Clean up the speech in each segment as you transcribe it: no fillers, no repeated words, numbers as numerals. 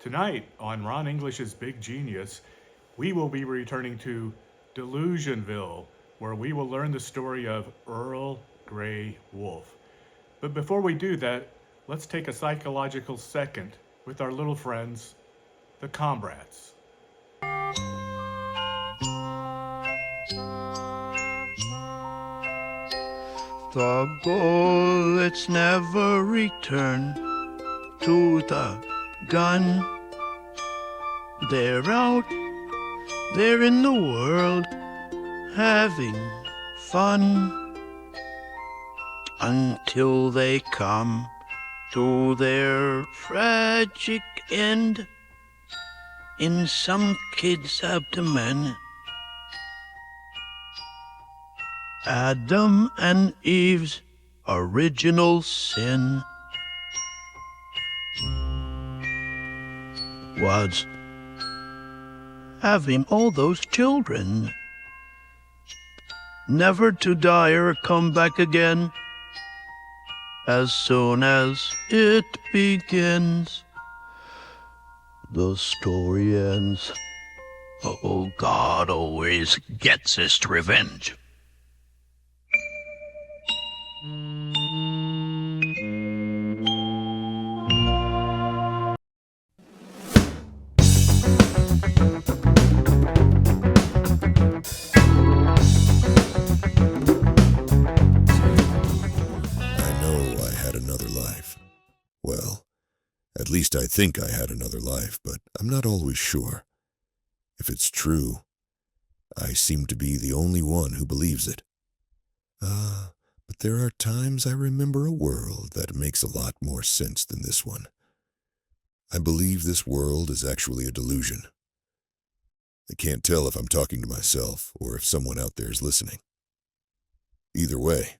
Tonight on Ron English's Big Genius, we will be returning to Delusionville, where we will learn the story of Earl Grey Wolf. But before we do that, let's take a psychological second with our little friends, the Combrats. The bullets never return to the gun. They're out there in the world having fun until they come to their tragic end in some kid's abdomen. Adam and Eve's original sin was having all those children, never to die or come back again as soon as it begins. The story ends. Oh, God always gets his revenge. I know I had another life. Well, at least I think I had another life, but I'm not always sure. If it's true, I seem to be the only one who believes it. But there are times I remember a world that makes a lot more sense than this one. I believe this world is actually a delusion. I can't tell if I'm talking to myself or if someone out there is listening. Either way,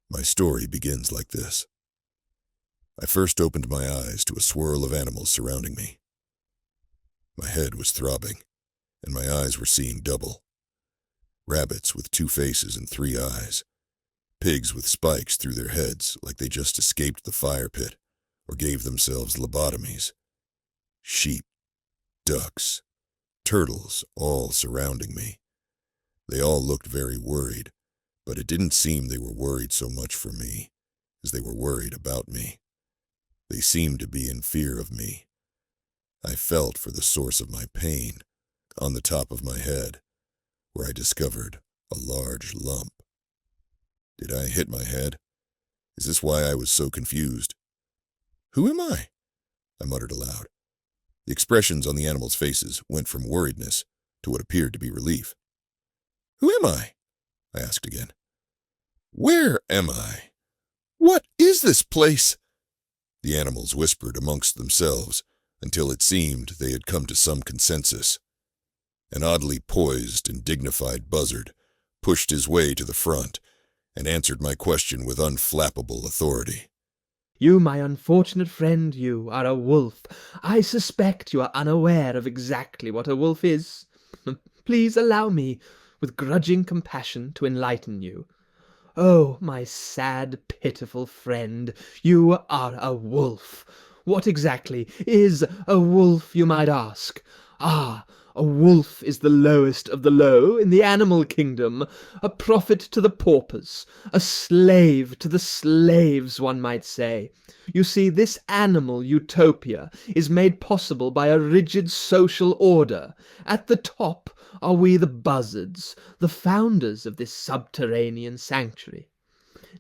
my story begins like this. I first opened my eyes to a swirl of animals surrounding me. My head was throbbing, and my eyes were seeing double. Rabbits with 2 faces and 3 eyes. Pigs with spikes through their heads like they just escaped the fire pit or gave themselves lobotomies. Sheep, ducks, turtles all surrounding me. They all looked very worried, but it didn't seem they were worried so much for me as they were worried about me. They seemed to be in fear of me. I felt for the source of my pain on the top of my head, where I discovered a large lump. Did I hit my head? Is this why I was so confused? Who am I? I muttered aloud. The expressions on the animals' faces went from worriedness to what appeared to be relief. Who am I? I asked again. Where am I? What is this place? The animals whispered amongst themselves until it seemed they had come to some consensus. An oddly poised and dignified buzzard pushed his way to the front and answered my question with unflappable authority. You, my unfortunate friend, you are a wolf. I suspect you are unaware of exactly what a wolf is. Please allow me, with grudging compassion, to enlighten you. Oh, my sad, pitiful friend, you are a wolf. What exactly is a wolf, you might ask? Ah, a wolf is the lowest of the low in the animal kingdom, a prophet to the paupers, a slave to the slaves, one might say. You see, this animal utopia is made possible by a rigid social order. At the top are we the buzzards, the founders of this subterranean sanctuary.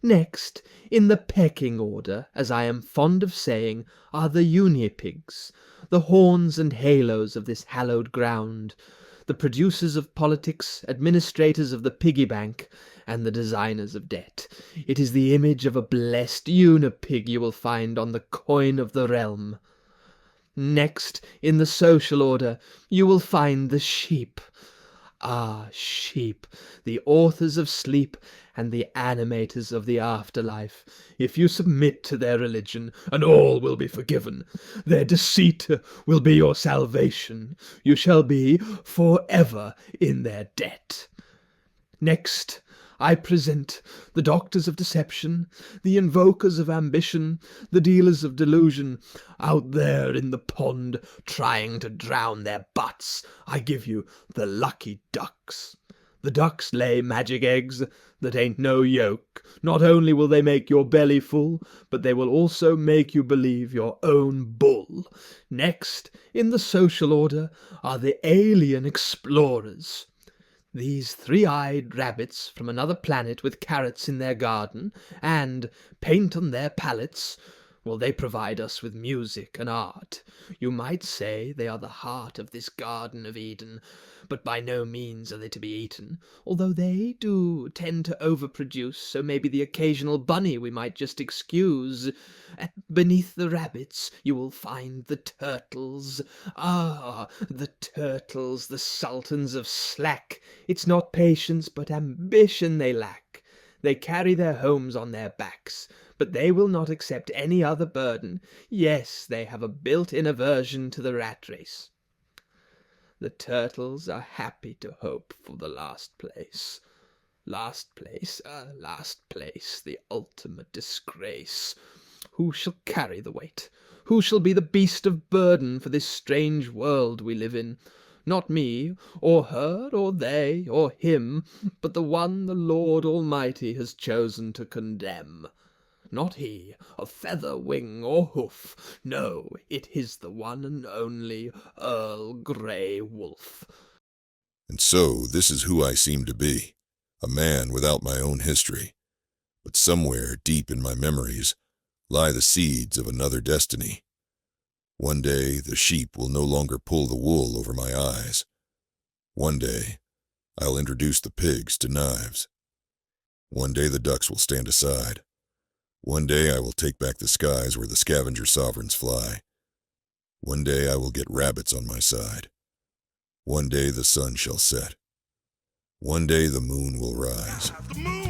Next, in the pecking order, as I am fond of saying, are the unipigs, the horns and halos of this hallowed ground, the producers of politics, administrators of the piggy bank, and the designers of debt. It is the image of a blessed unipig you will find on the coin of the realm. Next, in the social order, you will find the sheep. Ah, sheep, the authors of sleep and the animators of the afterlife. If you submit to their religion, and all will be forgiven, their deceit will be your salvation. You shall be forever in their debt. Next I present the doctors of deception, the invokers of ambition, the dealers of delusion, out there in the pond trying to drown their butts. I give you the lucky ducks. The ducks lay magic eggs that ain't no yolk. Not only will they make your belly full, but they will also make you believe your own bull. Next, in the social order, are the alien explorers. These three-eyed rabbits from another planet with carrots in their garden and paint on their palates, well, they provide us with music and art. You might say they are the heart of this Garden of Eden, but by no means are they to be eaten, although they do tend to overproduce, so maybe the occasional bunny we might just excuse. Beneath the rabbits you will find the turtles. Ah, the turtles, the sultans of slack. It's not patience but ambition they lack. They carry their homes on their backs, but they will not accept any other burden. Yes, they have a built-in aversion to the rat race. The turtles are happy to hope for the last place. Last place, the ultimate disgrace. Who shall carry the weight? Who shall be the beast of burden for this strange world we live in? Not me, or her, or they, or him, but the one the Lord Almighty has chosen to condemn. Not he, of feather, wing, or hoof. No, it is the one and only Earl Grey Wolf. And so this is who I seem to be, a man without my own history. But somewhere deep in my memories lie the seeds of another destiny. One day the sheep will no longer pull the wool over my eyes. One day I'll introduce the pigs to knives. One day the ducks will stand aside. One day I will take back the skies where the scavenger sovereigns fly. One day I will get rabbits on my side. One day the sun shall set. One day the moon will rise. The moon!